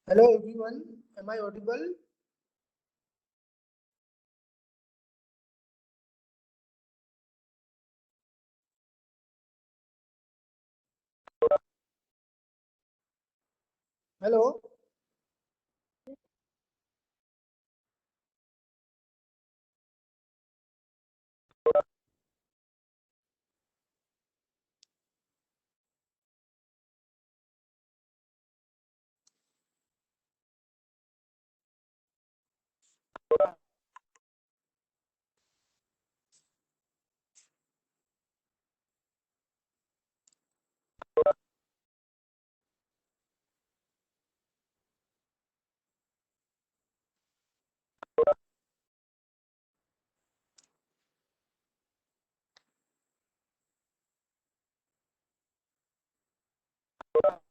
Hello everyone, am I audible? Hello.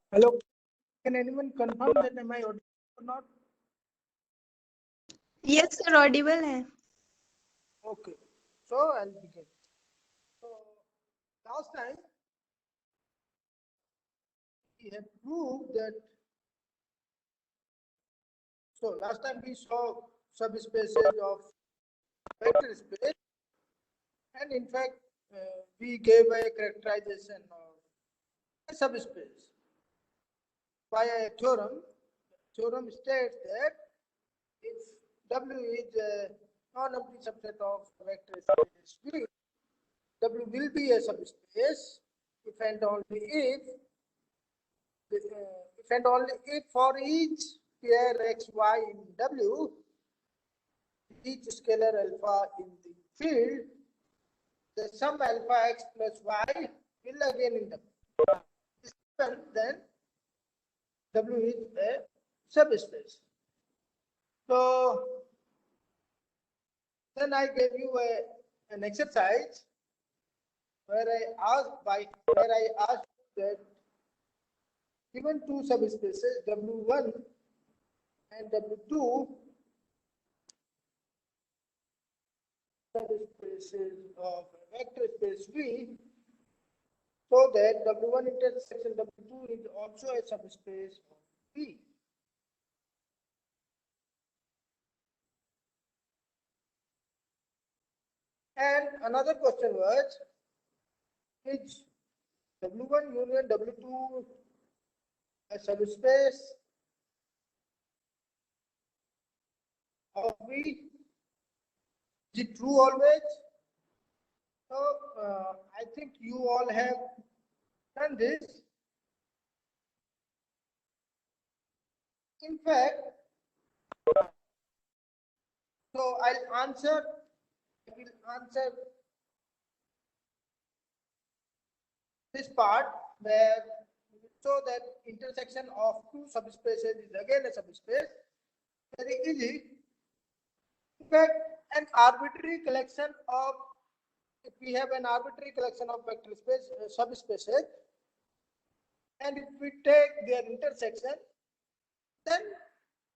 Hello. Can anyone confirm that am I audible or not? Yes, sir, audible है. Okay. So I'll begin. So last time we have proved that. So last time we saw subspaces of vector space, and in fact we gave a characterization of a subspace via a theorem. The theorem states that if W is a non-empty subset of vector space V, W will be a subspace if and only if for each pair x y in W, each scalar alpha in the field, the sum alpha x plus y will again in W. Then W is a subspace. So then I gave you an exercise where I asked that given two subspaces W1 and W2, subspaces of vector space V, so that W1 intersection W2 is also a subspace of V. And another question was, is W1 union W2 a subspace of V? Is it true always? So I think you all have done this. In fact, so I will answer this part where so that intersection of two subspaces is again a subspace. Very easy. In fact, an arbitrary collection of, if we have an arbitrary collection of vector space subspaces, and if we take their intersection, then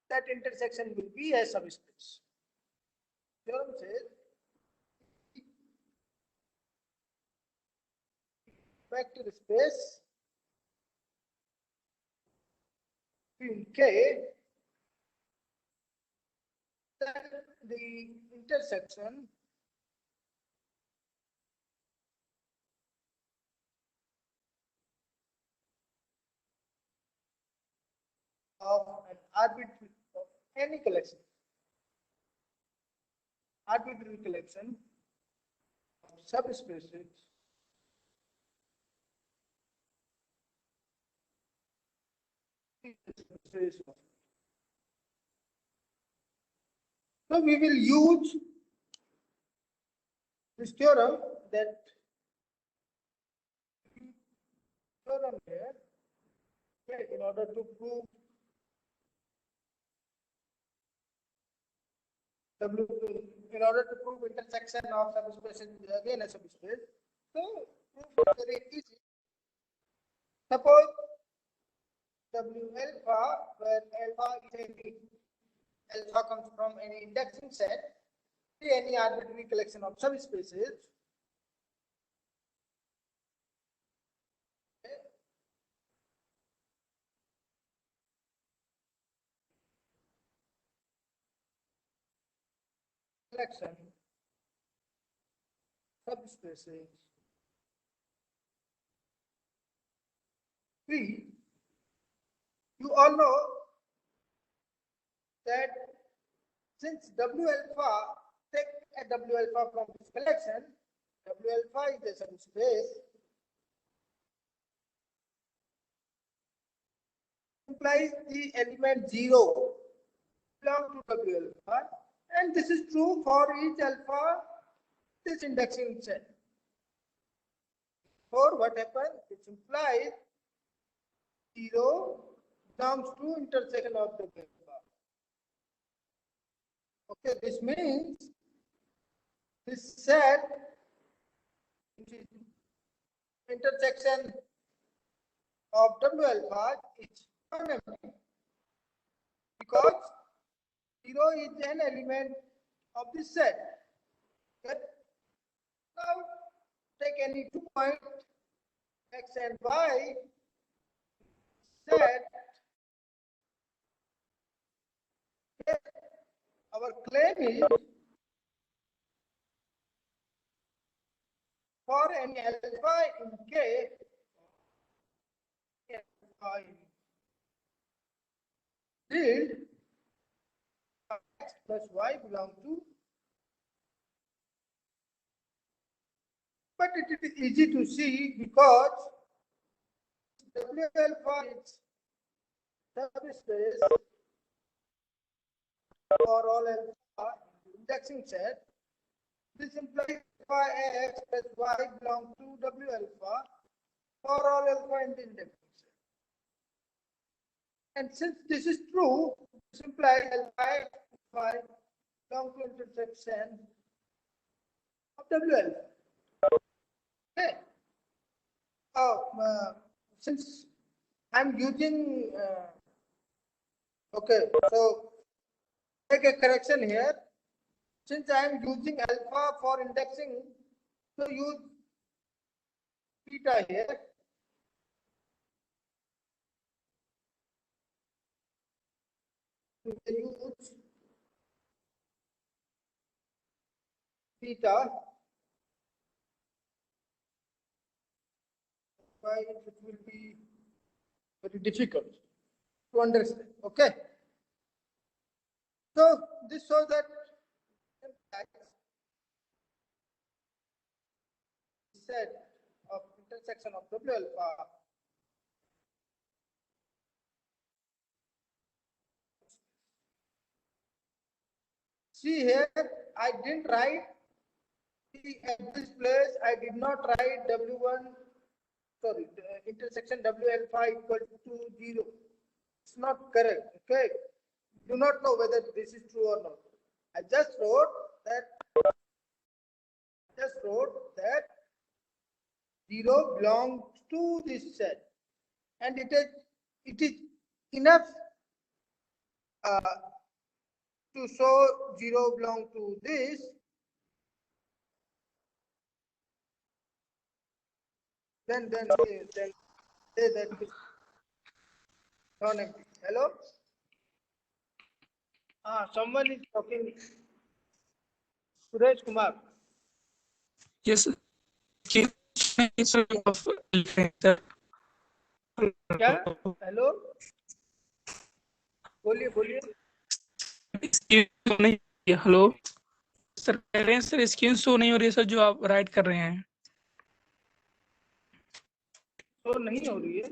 that intersection will be a subspace. Theorem says vector space in K, then the intersection of an arbitrary of any collection, arbitrary collection of subspaces is a subspace of. So we will use this theorem, that theorem here, okay, in order to prove W, in order to prove intersection of subspaces is again a subspace. So proof is very easy. Suppose W alpha, where alpha is any, alpha comes from any indexing set, any arbitrary collection of subspaces. collection subspaces P. You all know that since W alpha, take a W alpha from this collection, W alpha is a subspace, implies the element 0 belong to W alpha, and this is true for each alpha this indexing set. For what happens, it implies 0 belongs to intersection of W alpha. Okay, this means this set, which is intersection of W alpha, is non-empty because 0 is an element of this set. Okay? Now, take any 2 points x and y set. Okay? Our claim is for any alpha in K, alpha in field, x plus y belong to, but it is easy to see because W alpha is subspace for all alpha indexing set. This implies alpha x plus y belong to W alpha for all alpha in the indexing set. And since this is true, this implies alpha x plus y belong to intersection of W alpha. Okay. Since I'm using, okay, so make a correction here. Since I am using alpha for indexing, so use beta here. You can use beta. Why it will be very difficult to understand. Okay. So this shows that set of intersection of W alpha see here, I didn't write at this place, I did not write W1, sorry, intersection W alpha equal to 0. It's not correct. Okay. Do not know whether this is true or not. I just wrote that 0 belongs to this set, and it is enough to show 0 belong to this. Then say that non-empty. Hello. Someone is talking. Suraj Kumar. Yes. क्या hello बोलिए बोलिए hello sir, कह रहे हैं sir screen show नहीं हो रही है सर, जो आप राइट कर रहे हैं तो नहीं हो रही है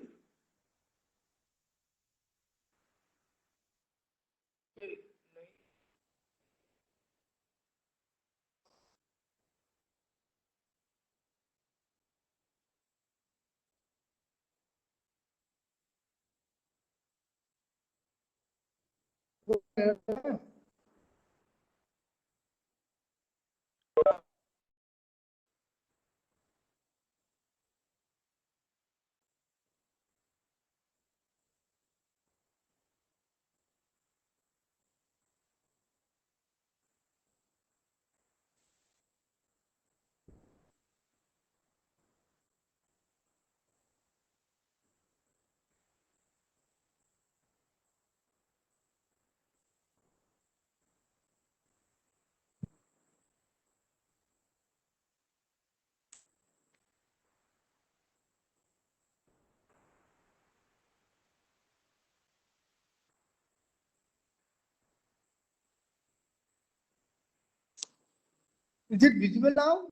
Is it visible now?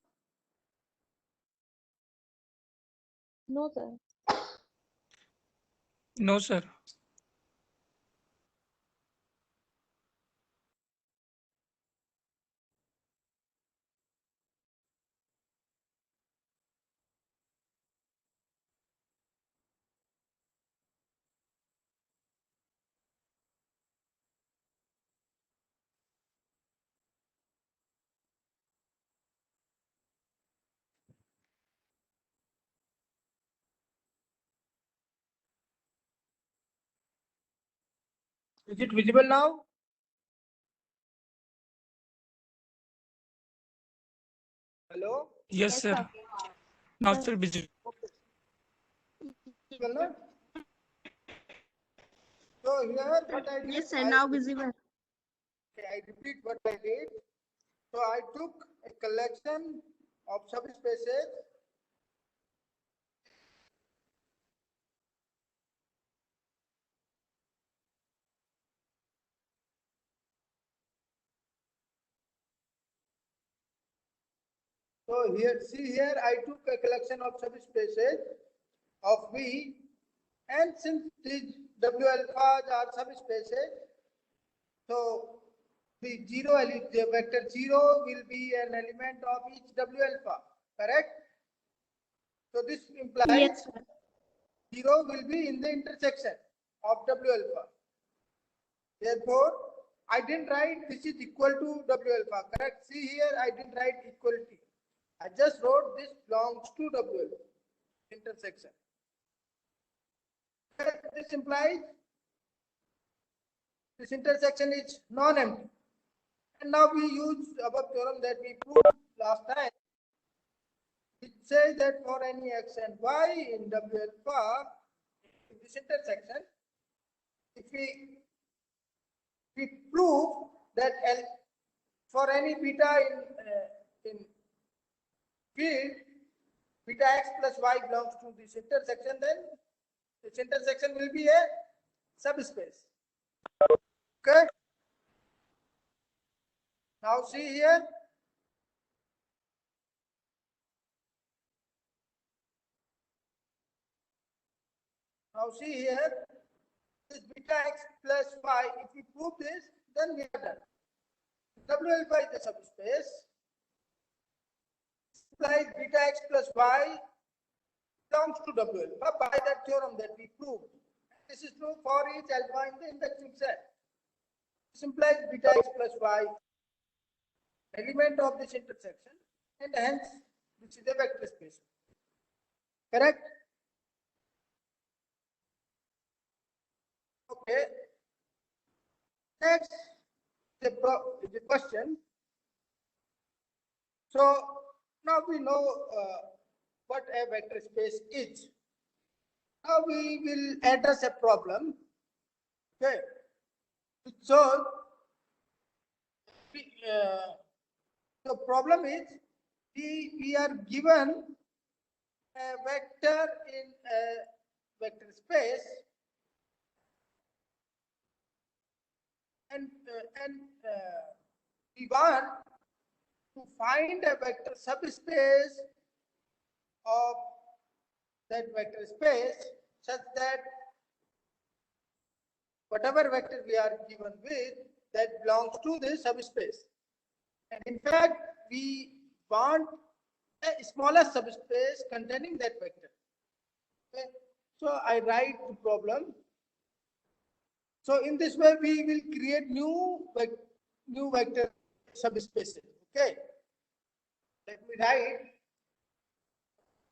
No, sir. No, sir. Is it visible now? Hello? Yes, sir. Now, sir, busy. Visible, no? So here what I did, Yes, sir. Now visible. I repeat what I did. So I took a collection of subspaces So here, see here, I took a collection of subspaces of V, and since these W alphas are subspaces, so the vector 0 will be an element of each W alpha, correct? So this implies Yes, sir. 0 will be in the intersection of W alpha. Therefore, I didn't write this is equal to W alpha, correct? See here, I didn't write equality. I just wrote this belongs to W alpha, intersection. This implies this intersection is non-empty. And now we use above theorem that we proved last time. It says that for any x and y in W alpha, in this intersection, if we prove that L for any beta in field, beta x plus y belongs to this intersection, then this intersection will be a subspace. Okay. Now see here. Now see here. This beta x plus y. If we prove this, then we are done. W alpha is the subspace. Implies beta x plus y belongs to W alpha by that theorem that we proved. This is true for each alpha in the indexing set. This implies beta x plus y element of this intersection, and hence this is a vector space. Correct? Okay. Next, the question. So now we know what a vector space is. Now we will address a problem. Okay. So the problem is we are given a vector in a vector space, and we want to find a vector subspace of that vector space such that whatever vector we are given with, that belongs to this subspace. And in fact, we want a smaller subspace containing that vector. Okay. So I write the problem. So in this way, we will create new vector subspaces. Okay. Let me write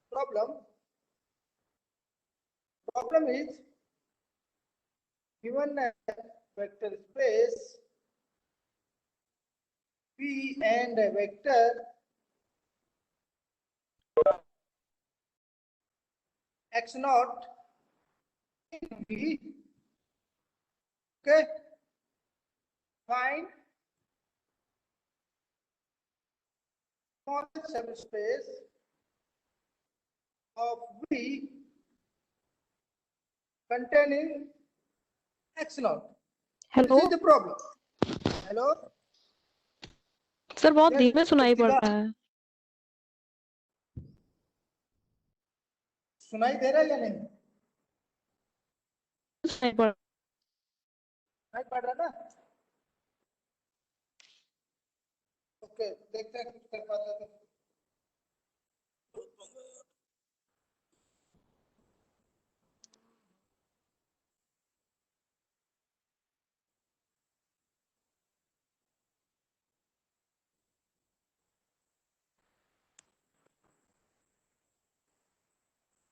problem. Problem is given a vector space P and a vector x naught in V. Okay. Find small subspace of V containing x naught. Hello. This is the problem. Hello. Sir बहुत Yes, धीमे सुनाई पड़ प्रतिभा, रहा है। सुनाई दे रहा है या नहीं? सुनाई पड़ नहीं पड़ रहा ना? ओके, देखते हैं कुछ कर पाता तो।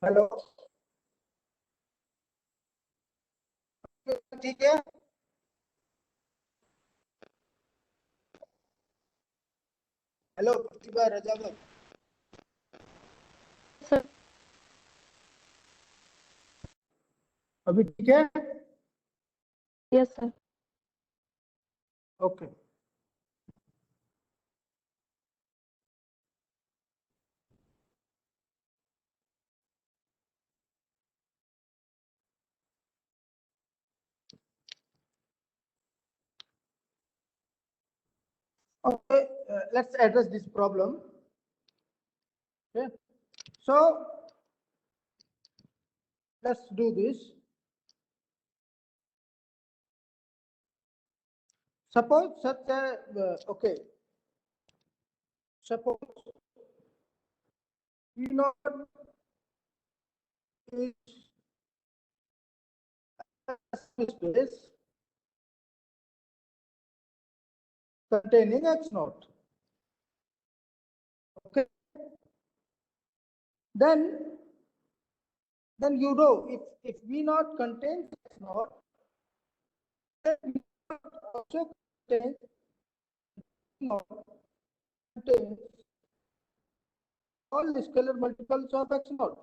हेलो, ठीक है। हेलो प्रतिभा रजावत, सर। अभी ठीक है? Yes sir. Okay, okay, let's address this problem. Okay, so let's do this. Suppose such a okay, suppose we know is a space containing X naught. Okay, then you know if V naught contains X naught, then V naught also contains naught contains all the scalar multiples of X naught.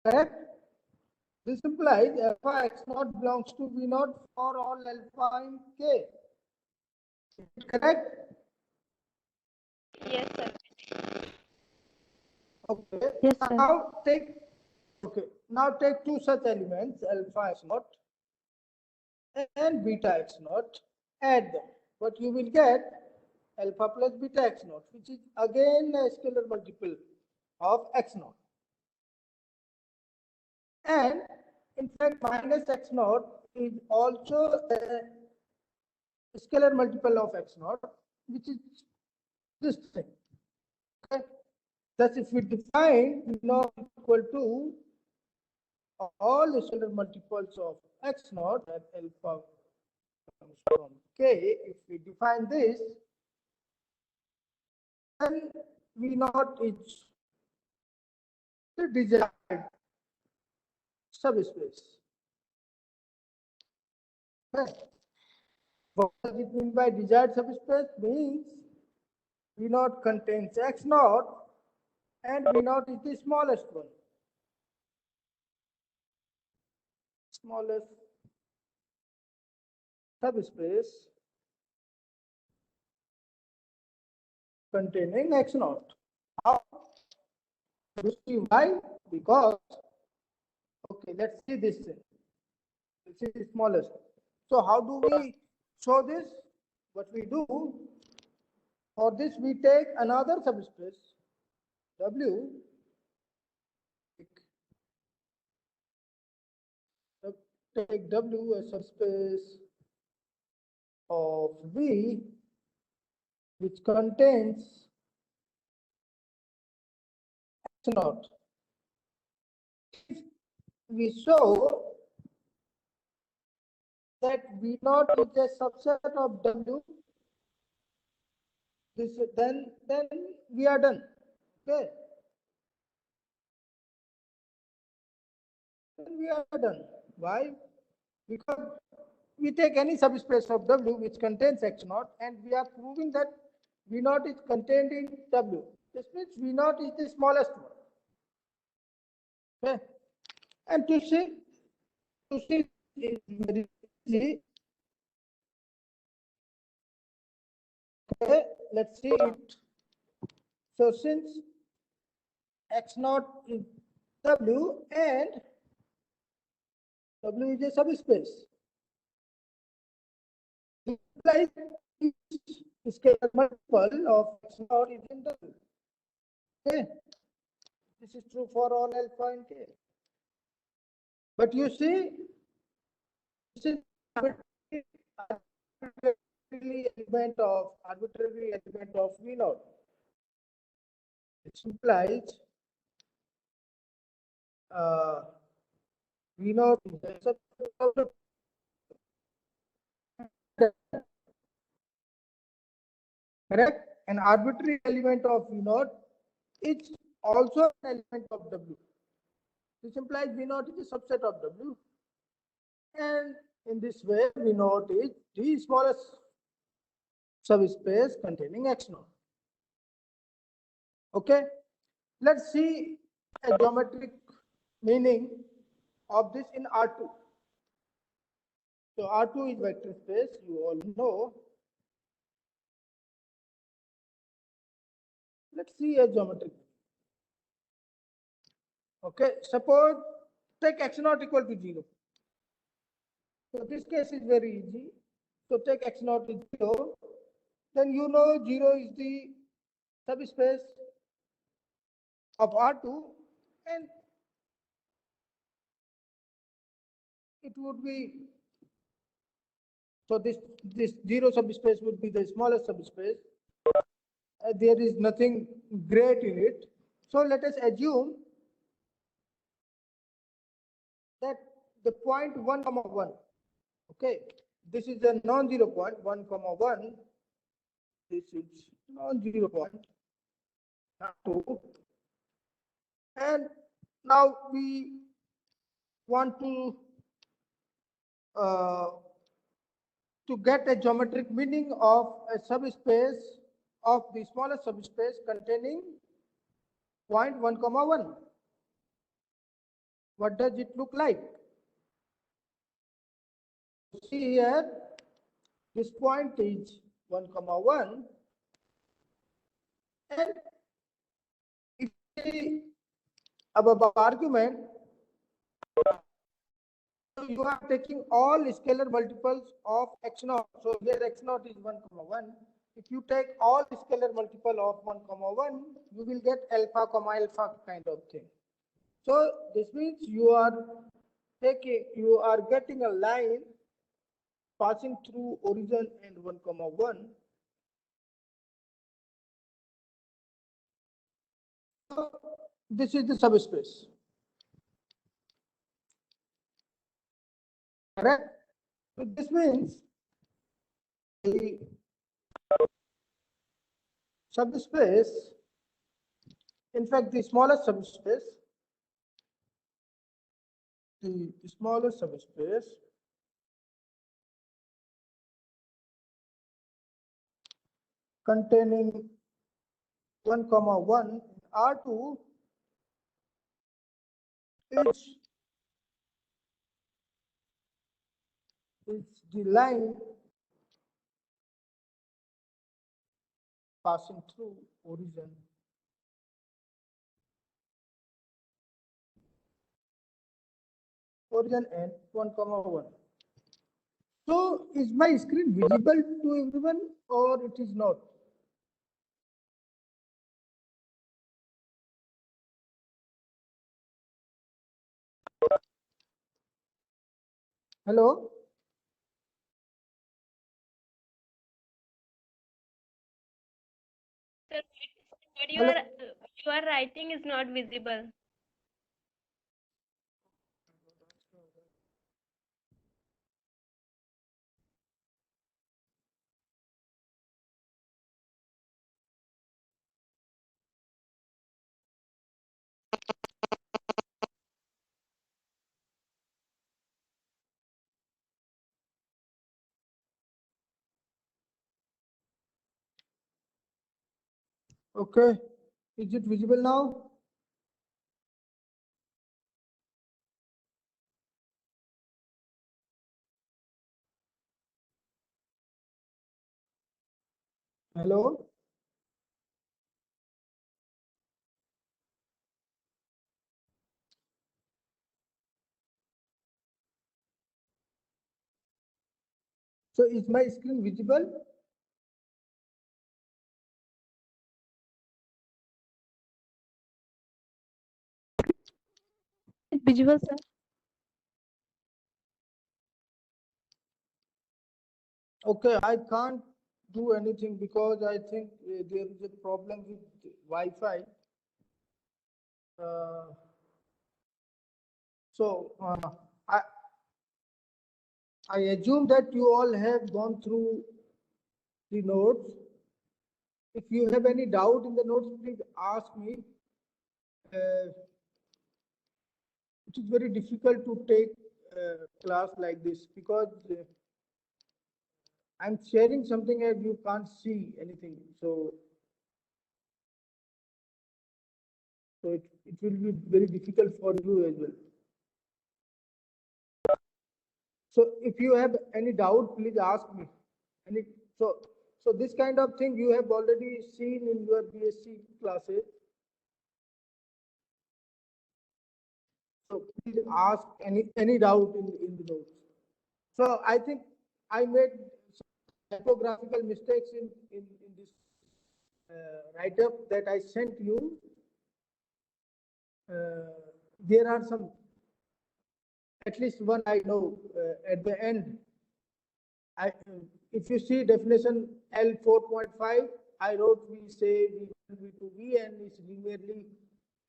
Correct? This implies alpha X naught belongs to V naught for all alpha in K. Is it correct? Yes sir. Okay. Yes sir. Now take two such elements, alpha X naught and beta X naught. Add them. What you will get alpha plus beta X naught, which is again a scalar multiple of X naught. And in fact, minus X naught is also a scalar multiple of X naught, which is this thing. Okay. Thus, if we define V naught equal to all the scalar multiples of X naught, that alpha comes from K, if we define this, then V naught is the desired subspace. Okay. What does it mean by desired subspace? Means V naught contains X naught and V naught is the smallest one. Smallest subspace containing X naught. How? You see why? Because, okay, let's see this thing. This is the smallest. So how do we show this? What we do, for this we take another subspace, W, take W as subspace of V, which contains X naught. We show that V naught is a subset of W, then we are done. Okay. Then we are done. Why? Because we take any subspace of W which contains X naught and we are proving that V naught is contained in W. This means V naught is the smallest one. Okay. And to see it very easy. Okay, let's see it. So since X naught is W and W is a subspace, Like each scalar multiple of x naught is in W. Okay, this is true for all alpha and k. But you see, this is arbitrary element of V naught. It implies V naught is the subset of the correct. An arbitrary element of V naught is also an element of W. This implies V naught is a subset of W. And in this way, V naught is the smallest subspace containing X naught. Okay, let's see a geometric meaning of this in R2. So R2 is vector space, you all know. Let's see a geometric. Okay, suppose take x naught equal to 0. So this case is very easy. So take x naught is 0. Then you know 0 is the subspace of R2, and it would be, so this 0 subspace would be the smallest subspace. There is nothing great in it. So let us assume that the point 1, 1. Okay, this is a non-zero point 1, 1. This is non-zero point 2. And now we want uh, to get a geometric meaning of a subspace of the smallest subspace containing point 1, 1. What does it look like? See here, this point is 1, 1, and if we above argument, you are taking all scalar multiples of x naught. So here x naught is 1, 1. If you take all scalar multiple of 1, 1, you will get alpha, alpha kind of thing. So this means you are getting a line passing through origin and 1, 1. So this is the subspace. Correct? So this means the subspace, in fact, the smallest subspace containing 1, 1 R2 is the line passing through origin and 1, 1. So is my screen visible to everyone or it is not? Hello? Sir, what Hello? you are writing is not visible. Okay. Is it visible now? Hello? So is my screen visible? It's visual, sir. Okay, I can't do anything because I think there is a problem with Wi-Fi. So I assume that you all have gone through the notes. If you have any doubt in the notes, please ask me. It is very difficult to take class like this because I'm sharing something and you can't see anything. So it will be very difficult for you as well. So if you have any doubt, please ask me. So this kind of thing you have already seen in your BSc classes. So please ask any doubt in the notes. So I think I made some typographical mistakes in this write-up that I sent you. There are some, at least one I know at the end. If you see definition L 4.5, I wrote we say V1, V2, Vn is linearly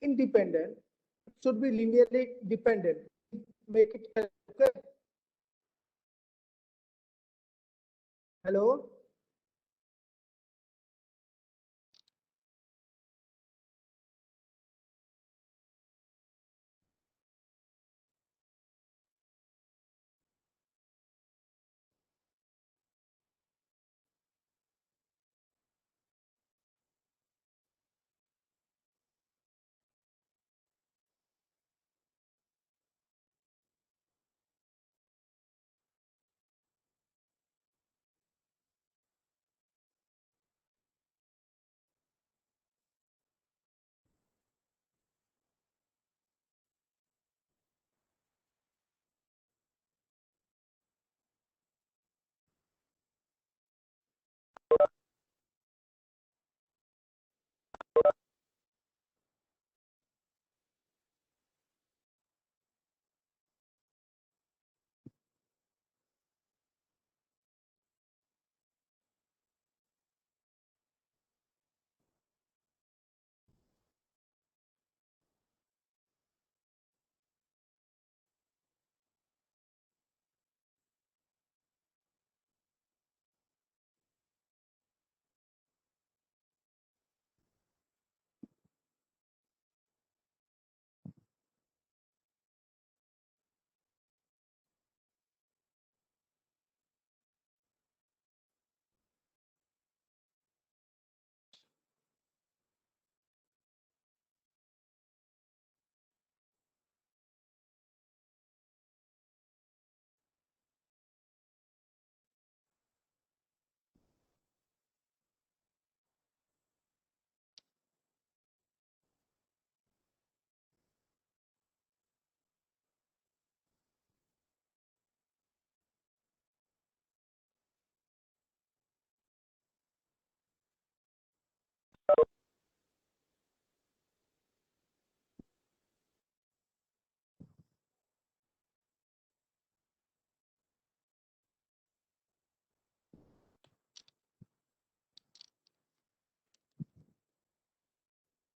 independent. It should be linearly dependent. Make it okay. Hello.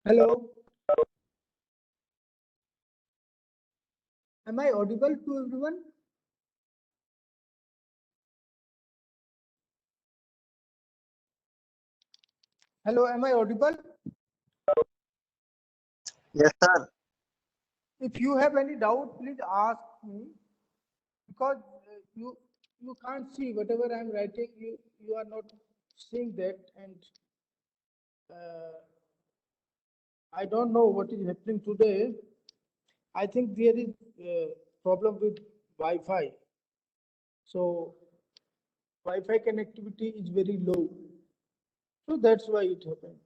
Hello. Am I audible to everyone? Hello, am I audible? Yes, sir. If you have any doubt, please ask me because you can't see whatever I'm writing. You are not seeing that, and I don't know what is happening today. I think there is a problem with Wi-Fi. So Wi-Fi connectivity is very low. So that's why it happened.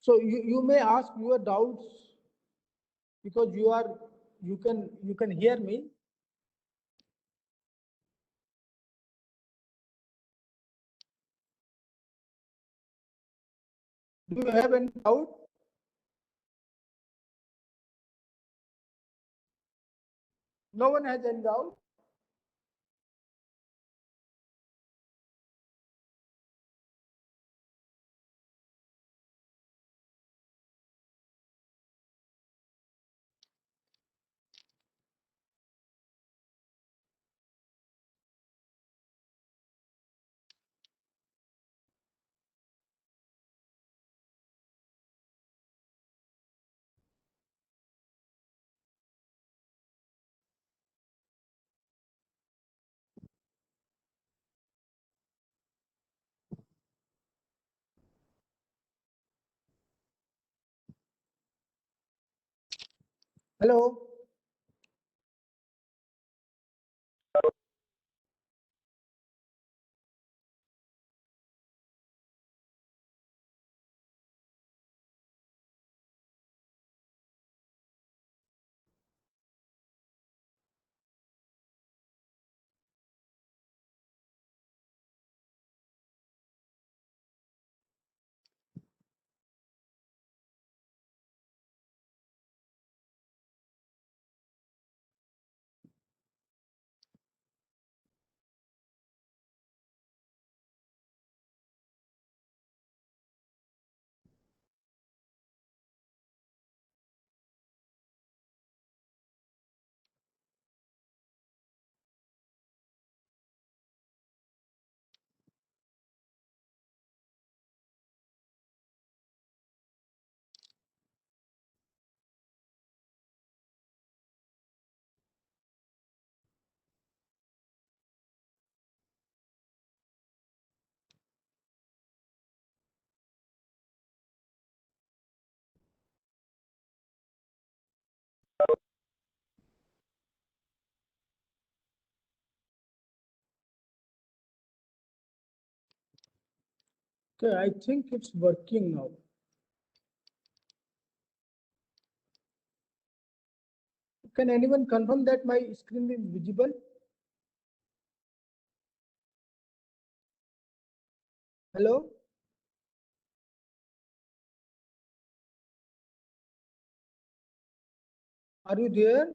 So you may ask your doubts because you can hear me. Do you have any doubt? No one has any doubt? Hello? Okay, I think it's working now. Can anyone confirm that my screen is visible? Hello? Are you there?